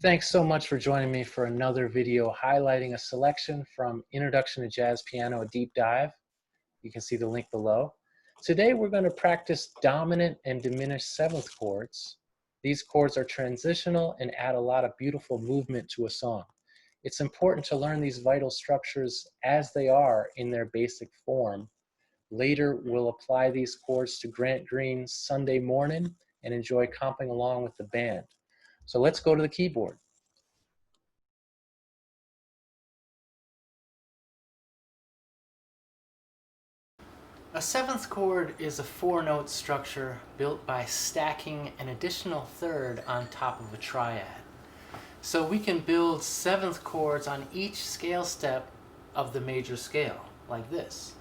Thanks so much for joining me for another video highlighting a selection from Introduction to Jazz Piano, a deep dive. You can see the link below. Today we're going to practice dominant and diminished seventh chords. These chords are transitional and add a lot of beautiful movement to a song. It's important to learn these vital structures as they are in their basic form. Later, we'll apply these chords to Grant Green's Sunday Mornin and enjoy comping along with the band. So let's go to the keyboard. A seventh chord is a four-note structure built by stacking an additional third on top of a triad. So we can build seventh chords on each scale step of the major scale, like this.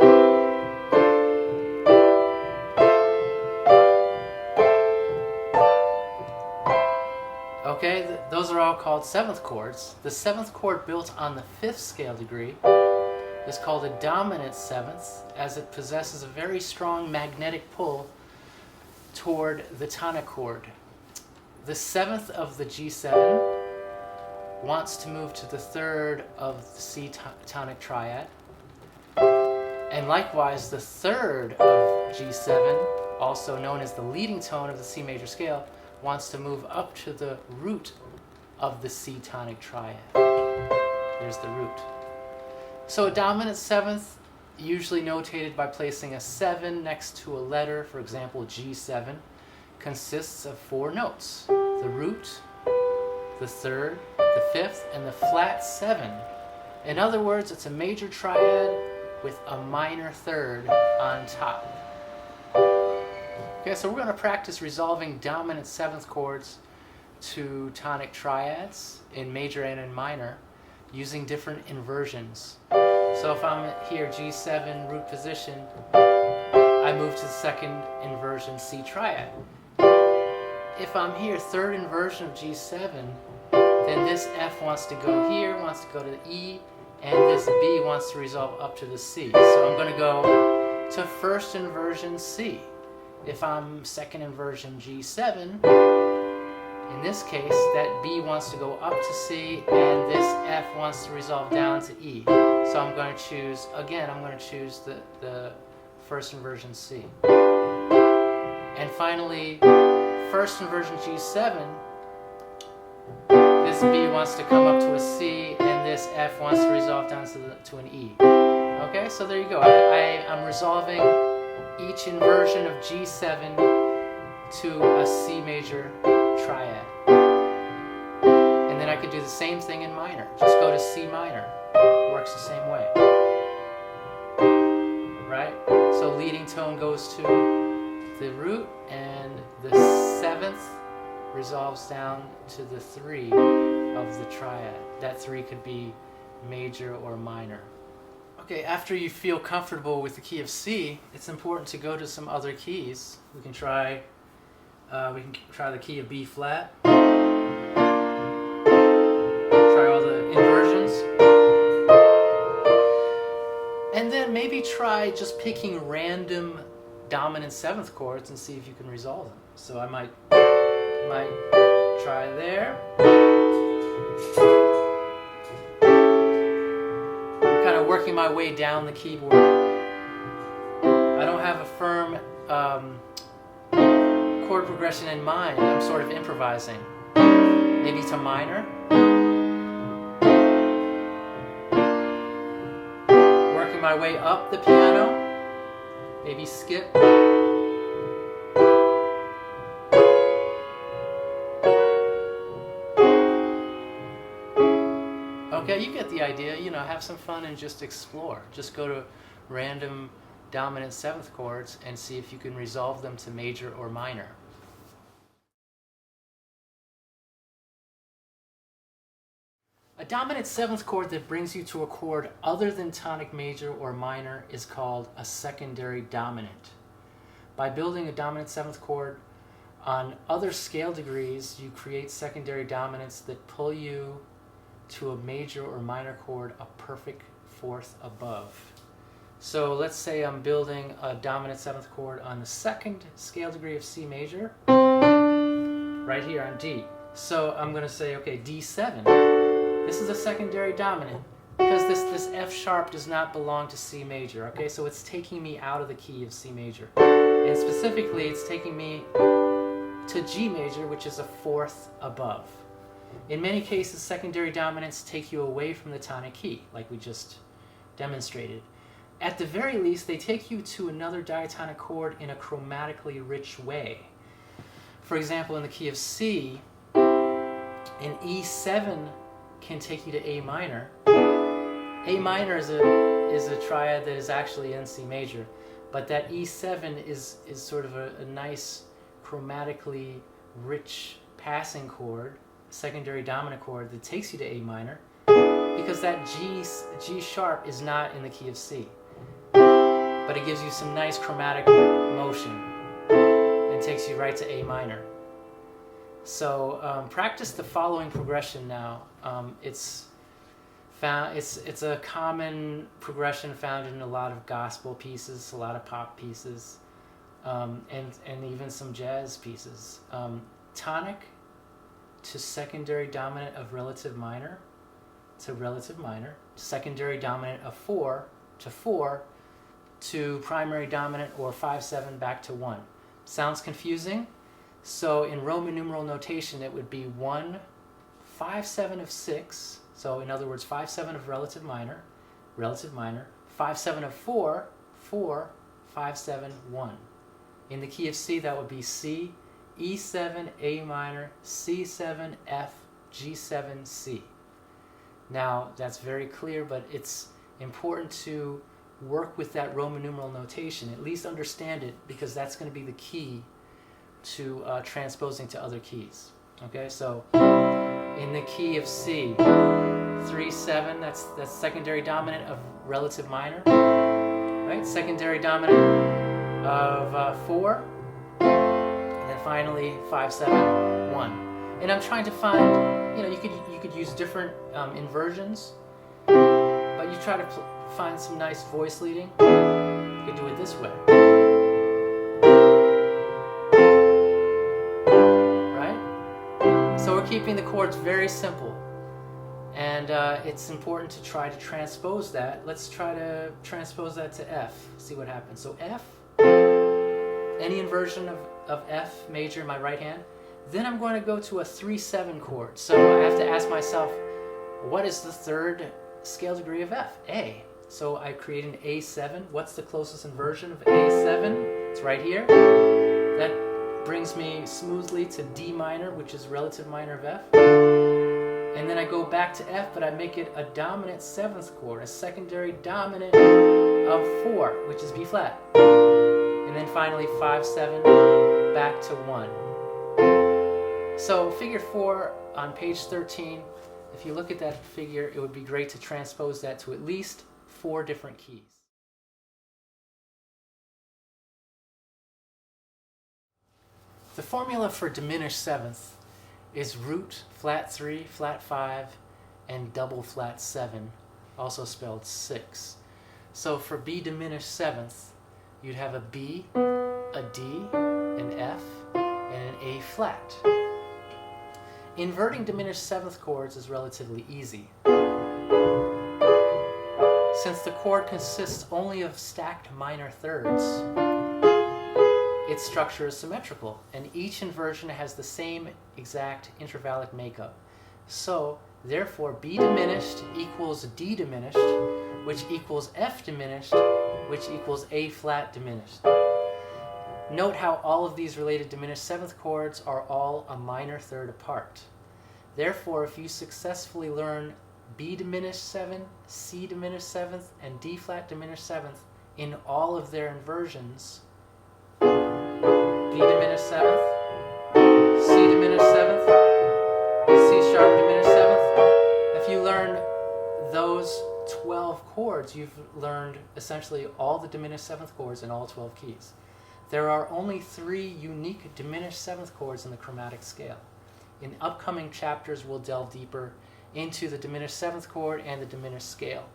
Okay, those are all called seventh chords. The seventh chord built on the fifth scale degree is called a dominant seventh, as it possesses a very strong magnetic pull toward the tonic chord. The seventh of the G7 wants to move to the third of the C tonic triad, and likewise the third of G7, also known as the leading tone of the C major scale, wants to move up to the root of the C tonic triad. There's the root. So a dominant seventh, usually notated by placing a 7 next to a letter, for example G7, consists of four notes: the root, the third, the fifth, and the flat 7. In other words, it's a major triad with a minor third on top. Okay, so we're going to practice resolving dominant seventh chords to tonic triads in major and in minor using different inversions. So if I'm here G7 root position, I move to the second inversion C triad. If I'm here third inversion of G7, then this F wants to go here, wants to go to the E, and this B wants to resolve up to the C. So I'm going to go to first inversion C. If I'm second inversion G7, in this case, that B wants to go up to C, and this F wants to resolve down to E. So I'm going to choose, again, I'm going to choose the first inversion C. And finally, first inversion G7, this B wants to come up to a C, and this F wants to resolve down to an E. Okay, so there you go. I'm resolving each inversion of G7 to a C major triad. And then I could do the same thing in minor. Just go to C minor. It works the same way. Right? So leading tone goes to the root, and the seventh resolves down to the 3 of the triad. That 3 could be major or minor. Okay, after you feel comfortable with the key of C, it's important to go to some other keys. We can try the key of B flat. Try all the inversions. And then maybe try just picking random dominant seventh chords and see if you can resolve them. So I might try there. I'm kind of working my way down the keyboard. I don't have a firm chord progression in mind. I'm sort of improvising. Maybe to minor. Working my way up the piano. Maybe skip. Okay, you get the idea. You know, have some fun and just explore. Just go to random dominant seventh chords and see if you can resolve them to major or minor. A dominant seventh chord that brings you to a chord other than tonic major or minor is called a secondary dominant. By building a dominant seventh chord on other scale degrees, you create secondary dominants that pull you to a major or minor chord a perfect fourth above. So let's say I'm building a dominant seventh chord on the second scale degree of C major, right here on D. So I'm going to say, okay, D7. This is a secondary dominant because this F sharp does not belong to C major. Okay, so it's taking me out of the key of C major. And specifically, it's taking me to G major, which is a fourth above. In many cases, secondary dominants take you away from the tonic key, like we just demonstrated. At the very least, they take you to another diatonic chord in a chromatically rich way. For example, in the key of C, an E7 can take you to A minor. A minor is a triad that is actually in C major, but that E7 is sort of a nice chromatically rich passing chord, secondary dominant chord that takes you to A minor, because that G sharp is not in the key of C, but it gives you some nice chromatic motion and takes you right to A minor. So practice the following progression now. It's a common progression found in a lot of gospel pieces, a lot of pop pieces, and even some jazz pieces. Tonic to secondary dominant of relative minor to relative minor, secondary dominant of 4 to 4 to primary dominant or 5/7 back to 1. Sounds confusing? So in Roman numeral notation, it would be 1, 5/7 of 6. So in other words, 5/7 of relative minor, 5/7 of 4, 4, 5/7, 1. In the key of C, that would be C, E7, A minor, C7, F, G7, C. Now, that's very clear, but it's important to work with that Roman numeral notation, at least understand it, because that's going to be the key to transposing to other keys. Okay, so in the key of C, 3/7, that's secondary dominant of relative minor, right? Secondary dominant of 4, and then finally 5/7, 1. And I'm trying to find, you could use different inversions, but you try to find some nice voice leading. You could do it this way. So we're keeping the chords very simple, and it's important to try to transpose that. Let's try to transpose that to F, see what happens. So F, any inversion of F major in my right hand, then I'm going to go to a 3/7 chord. So I have to ask myself, what is the third scale degree of F? A. So I create an A7. What's the closest inversion of A7? It's right here. That brings me smoothly to D minor, which is relative minor of F. And then I go back to F, but I make it a dominant 7th chord, a secondary dominant of 4, which is B flat. And then finally 5/7 back to 1. So figure 4 on page 13, if you look at that figure, it would be great to transpose that to at least 4 different keys. The formula for diminished 7th is root, flat 3, flat 5, and double flat 7, also spelled 6. So for B diminished 7th, you'd have a B, a D, an F, and an A flat. Inverting diminished 7th chords is relatively easy. Since the chord consists only of stacked minor thirds, its structure is symmetrical, and each inversion has the same exact intervallic makeup. So, therefore, B diminished equals D diminished, which equals F diminished, which equals A flat diminished. Note how all of these related diminished 7th chords are all a minor third apart. Therefore, if you successfully learn B diminished 7, C diminished 7th, and D flat diminished 7th in all of their inversions, B diminished 7th, C diminished 7th, C sharp diminished 7th. If you learn those 12 chords, you've learned essentially all the diminished 7th chords in all 12 keys. There are only 3 unique diminished 7th chords in the chromatic scale. In upcoming chapters, we'll delve deeper into the diminished 7th chord and the diminished scale.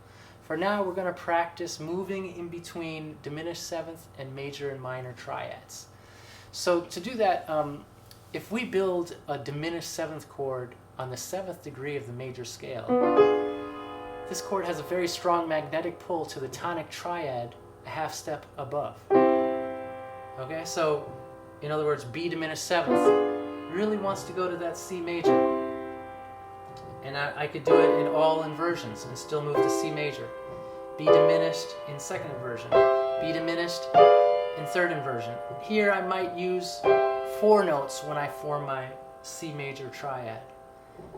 For now, we're going to practice moving in between diminished 7th and major and minor triads. So to do that, if we build a diminished seventh chord on the 7th degree of the major scale, this chord has a very strong magnetic pull to the tonic triad a half step above. Okay, so in other words, B diminished 7th really wants to go to that C major. And I could do it in all inversions and still move to C major. B diminished in second inversion. B diminished in third inversion. Here I might use 4 notes when I form my C major triad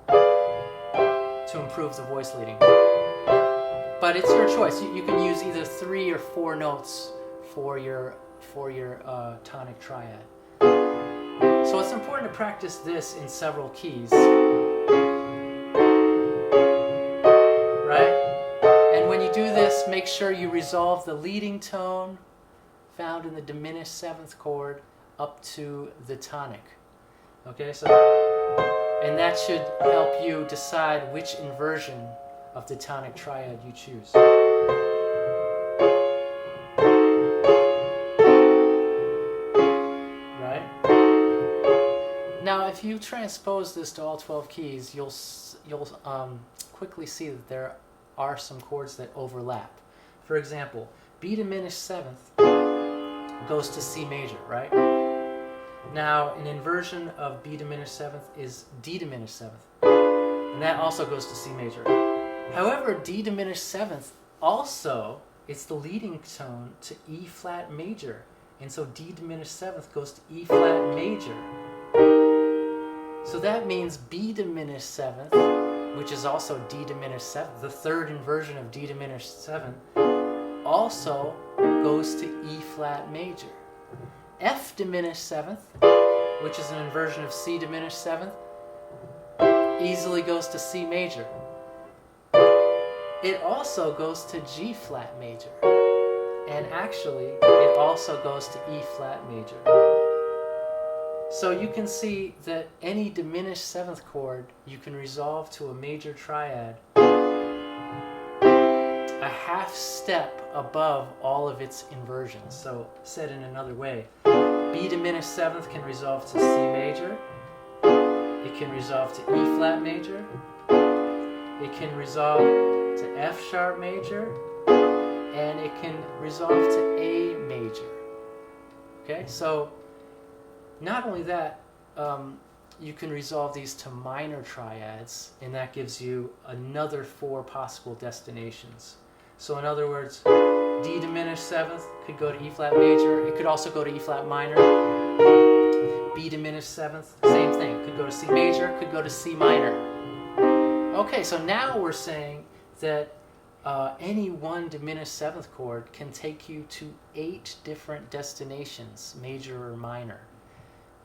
to improve the voice leading. But it's your choice. You can use either 3 or 4 notes for your tonic triad. So it's important to practice this in several keys. Right? And when you do this, make sure you resolve the leading tone found in the diminished 7th chord up to the tonic. Okay, so, and that should help you decide which inversion of the tonic triad you choose. Right? Now, if you transpose this to all 12 keys, you'll quickly see that there are some chords that overlap. For example, B diminished 7th goes to C major, right? Now, an inversion of B diminished 7th is D diminished 7th, and that also goes to C major. However, D diminished 7th also, it's the leading tone to E flat major, and so D diminished 7th goes to E flat major. So that means B diminished 7th, which is also D diminished 7th, the third inversion of D diminished 7th, also goes to E flat major. F diminished 7th, which is an inversion of C diminished 7th, easily goes to C major. It also goes to G flat major. And actually, it also goes to E flat major. So you can see that any diminished 7th chord you can resolve to a major triad a half step above all of its inversions. So said in another way, B diminished 7th can resolve to C major, it can resolve to E flat major, it can resolve to F sharp major, and it can resolve to A major. Okay, so not only that, you can resolve these to minor triads, and that gives you another 4 possible destinations. So in other words, D diminished 7th could go to E flat major. It could also go to E flat minor. B diminished 7th, same thing. Could go to C major, could go to C minor. Okay, so now we're saying that any one diminished 7th chord can take you to 8 different destinations, major or minor.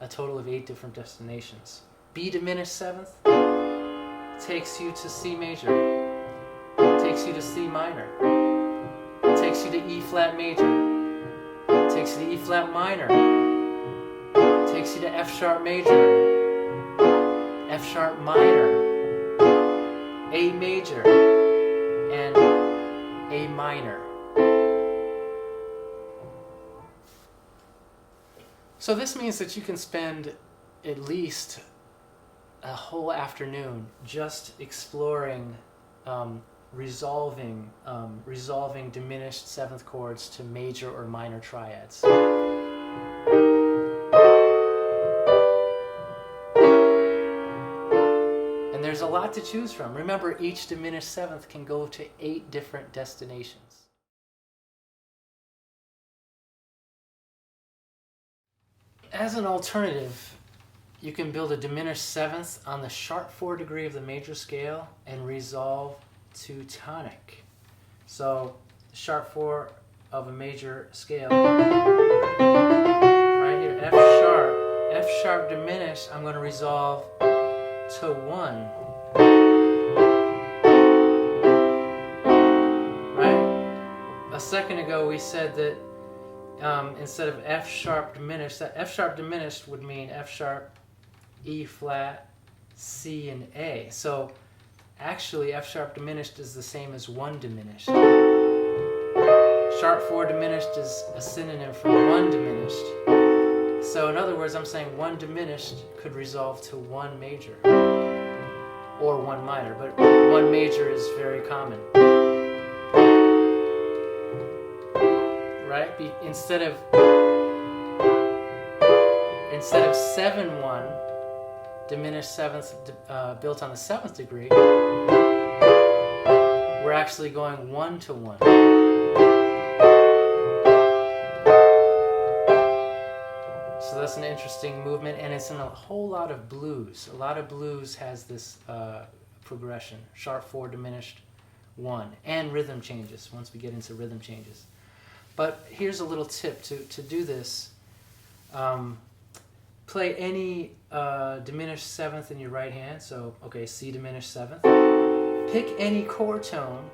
A total of 8 different destinations. B diminished 7th takes you to C major, takes you to C minor, takes you to E flat major, takes you to E flat minor, takes you to F sharp major, F sharp minor, A major, and A minor. So this means that you can spend at least a whole afternoon just exploring resolving diminished 7th chords to major or minor triads. And there's a lot to choose from. Remember, each diminished 7th can go to 8 different destinations. As an alternative, you can build a diminished 7th on the sharp 4 degree of the major scale and resolve to tonic. So, sharp 4 of a major scale, right here, F sharp diminished, I'm going to resolve to 1. Right? A second ago we said that instead of F sharp diminished, that F sharp diminished would mean F sharp, E flat, C, and A. So actually F sharp diminished is the same as 1 diminished. Sharp 4 diminished is a synonym for 1 diminished. So in other words, I'm saying one diminished could resolve to one major or one minor, but one major is very common. Right? Instead of 7-1, diminished seventh built on the 7th degree, we're actually going 1-1. So that's an interesting movement, and it's in a whole lot of blues. A lot of blues has this progression: sharp 4, diminished 1, and rhythm changes once we get into rhythm changes. But here's a little tip to do this. Play any diminished 7th in your right hand. So, okay, C diminished 7th. Pick any chord tone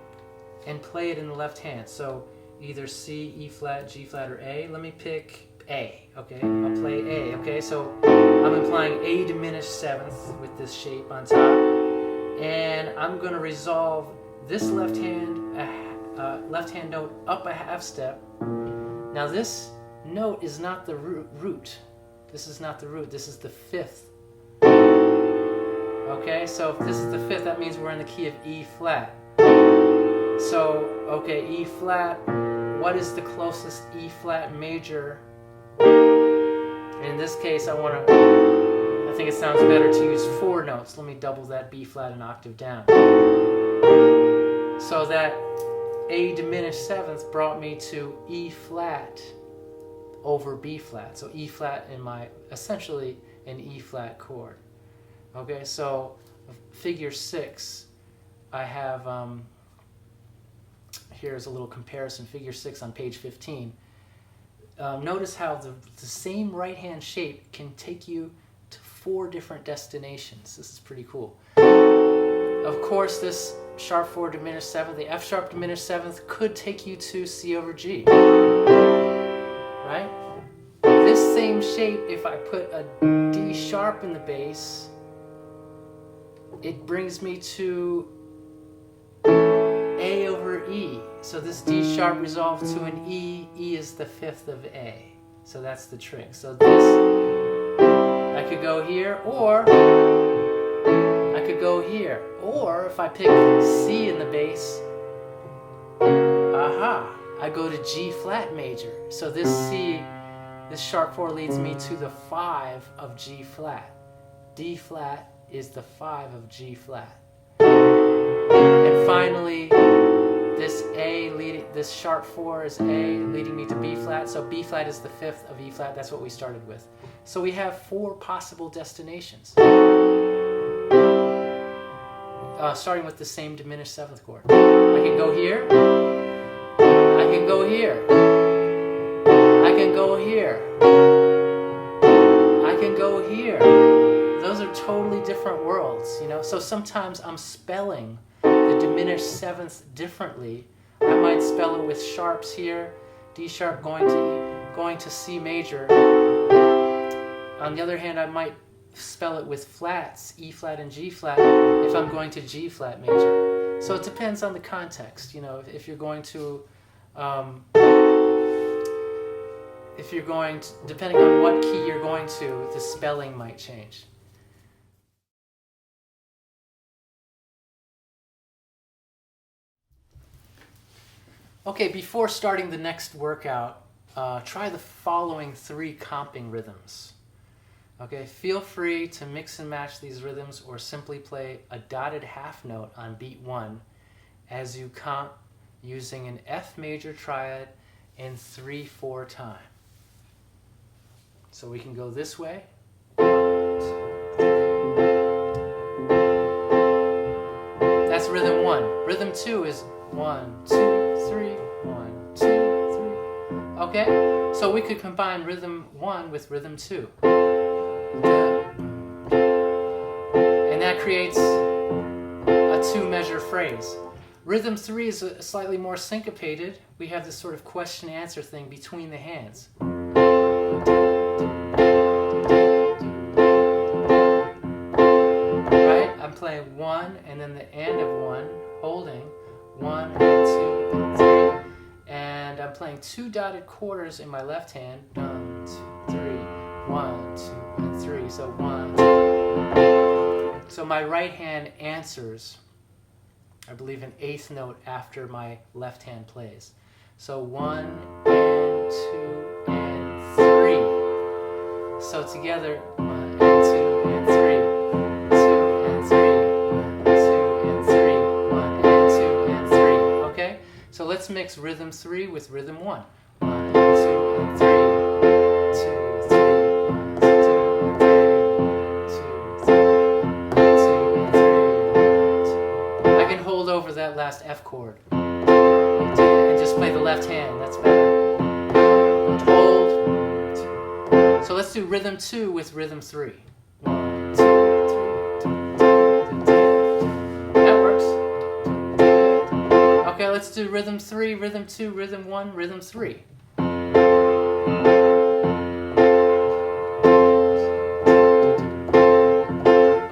and play it in the left hand. So either C, E flat, G flat, or A. Let me pick A, okay? I'll play A, okay? So I'm implying A diminished 7th with this shape on top. And I'm going to resolve this left hand note up a half step. Now this note is not the root. This is not the root. This is the 5th. Okay, so if this is the 5th, that means we're in the key of E flat. So, okay, E flat. What is the closest E flat major? In this case, I think it sounds better to use 4 notes. Let me double that B flat an octave down. So that A diminished 7th brought me to E flat over B flat. So E flat essentially an E flat chord. Okay, so figure 6, I have, here's a little comparison, figure 6 on page 15. Notice how the same right hand shape can take you to 4 different destinations. This is pretty cool. Of course, this sharp 4 diminished 7th, the F sharp diminished 7th could take you to C over G. Right? This same shape, if I put a D sharp in the bass, it brings me to A over E. So this D sharp resolved to an E. E is the 5th of A. So that's the trick. So this, I could go here, or I could go here. Or if I pick C in the bass, I go to G flat major. So this C, this sharp 4 leads me to the 5 of G flat. D flat is the 5 of G flat. And finally, this sharp 4 is A, leading me to B flat. So B flat is the 5th of E flat. That's what we started with. So we have 4 possible destinations. Starting with the same diminished 7th chord. I can go here. I can go here. I can go here. I can go here. Those are totally different worlds, you know. So sometimes I'm spelling the diminished 7th differently. I might spell it with sharps here, D sharp going to C major. On the other hand, I might spell it with flats, E flat and G flat, if I'm going to G flat major. So it depends on the context, you know. If you're going to, depending on what key you're going to, the spelling might change. Okay, before starting the next workout, try the following 3 comping rhythms. Okay, feel free to mix and match these rhythms or simply play a dotted half note on beat 1 as you comp using an F major triad in 3/4 time. So we can go this way. That's rhythm 1. Rhythm 2 is 1, 2, 3, 1, 2, 3. Okay, so we could combine rhythm 1 with rhythm 2. And that creates a 2-measure phrase. Rhythm 3 is slightly more syncopated. We have this sort of question-answer thing between the hands. Right? I'm playing 1 and then the end of 1, holding 1 and 2 and 3. And I'm playing 2 dotted quarters in my left hand. 1, 2, 3. 1, 1, 2, and 3. So 1. So my right hand answers, I believe, an eighth note after my left hand plays. So 1 and 2 and 3. So together, 1 and 2 and 3. 2 and 3. 1, 2 and 3. 1 and 2 and 3. Okay? So let's mix rhythm 3 with rhythm 1. 1 and 2 and 3. 2, 3. 1, 2 and 3. 2, 3. 1, 2 and 3. I can hold over that last F chord and just play the left hand. That's better. Hold. So let's do rhythm 2 with rhythm 3. 1, 2, 3. That works. Okay, let's do rhythm 3, rhythm 2, rhythm 1, rhythm 3.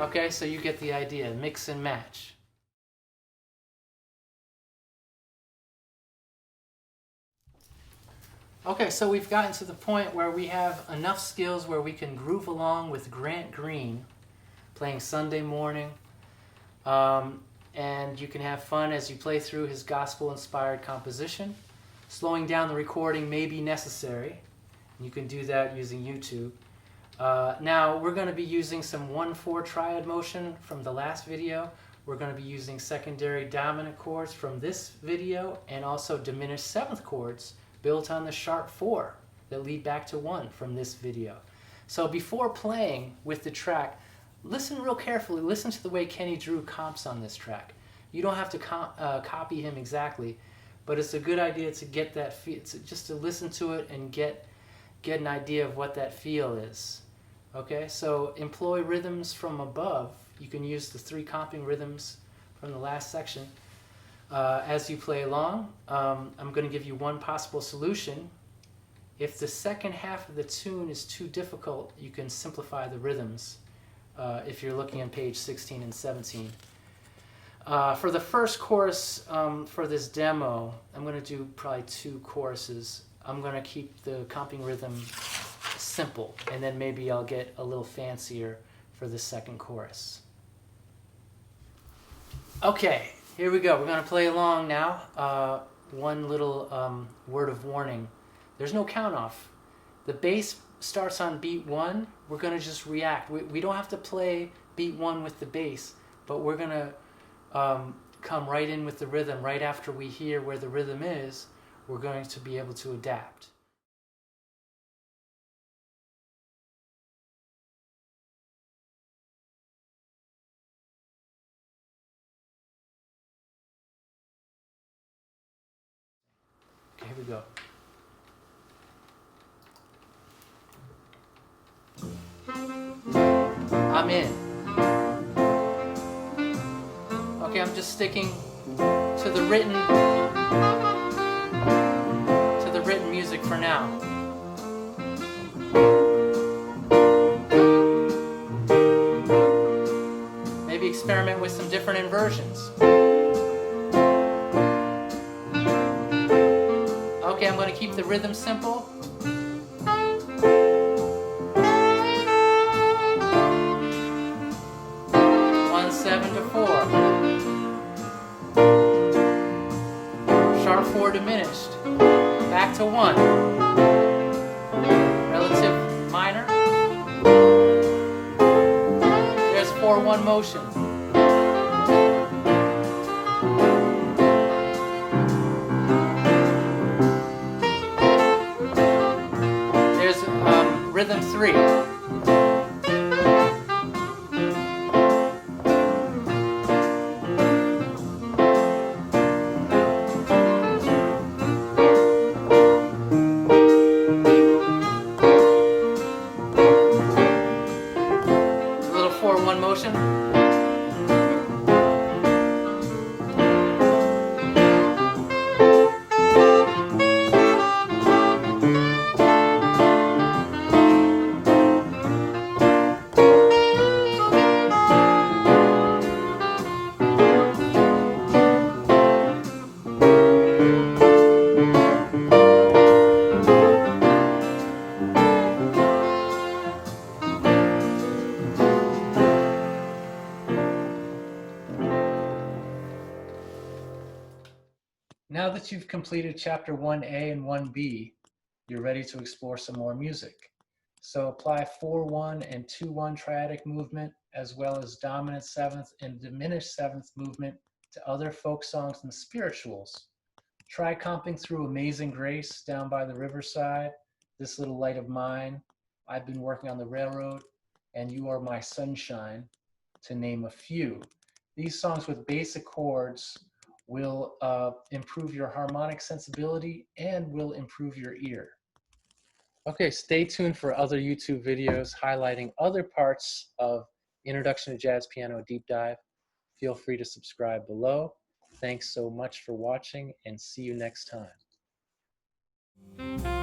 Okay, so you get the idea. Mix and match. Okay, so we've gotten to the point where we have enough skills where we can groove along with Grant Green playing Sunday Morning, and you can have fun as you play through his gospel-inspired composition. Slowing down the recording may be necessary. You can do that using YouTube. Now, we're going to be using some 1-4 triad motion from the last video. We're going to be using secondary dominant chords from this video, and also diminished 7th chords built on the sharp 4 that lead back to 1 from this video. So before playing with the track, listen real carefully. Listen to the way Kenny Drew comps on this track. You don't have to copy him exactly, but it's a good idea to get that feel, just to listen to it and get an idea of what that feel is. Okay, so employ rhythms from above. You can use the 3 comping rhythms from the last section. As you play along, I'm going to give you one possible solution. If the second half of the tune is too difficult, you can simplify the rhythms if you're looking on page 16 and 17. For the first chorus for this demo, I'm going to do probably 2 choruses. I'm going to keep the comping rhythm simple, and then maybe I'll get a little fancier for the second chorus. Okay. Here we go. We're going to play along now. One little word of warning. There's no count off. The bass starts on beat 1. We're going to just react. We don't have to play beat 1 with the bass, but we're going to come right in with the rhythm. Right after we hear where the rhythm is, we're going to be able to adapt. Here we go. I'm in. Okay, I'm just sticking to the written music for now. Maybe experiment with some different inversions. Okay, I'm going to keep the rhythm simple. 1, 7 to 4. Sharp 4 diminished. Back to 1. Relative minor. There's 4-1 motion. Rhythm 3. A little 4-1 motion. that you've completed chapter 1A and 1B, you're ready to explore some more music. So apply 4-1 and 2-1 triadic movement, as well as dominant seventh and diminished seventh movement to other folk songs and spirituals. Try comping through Amazing Grace, Down by the Riverside, This Little Light of Mine, I've Been Working on the Railroad, and You Are My Sunshine, to name a few. These songs with basic chords will improve your harmonic sensibility and will improve your ear. Okay, stay tuned for other YouTube videos highlighting other parts of Introduction to Jazz Piano Deep Dive. Feel free to subscribe below. Thanks so much for watching, and see you next time.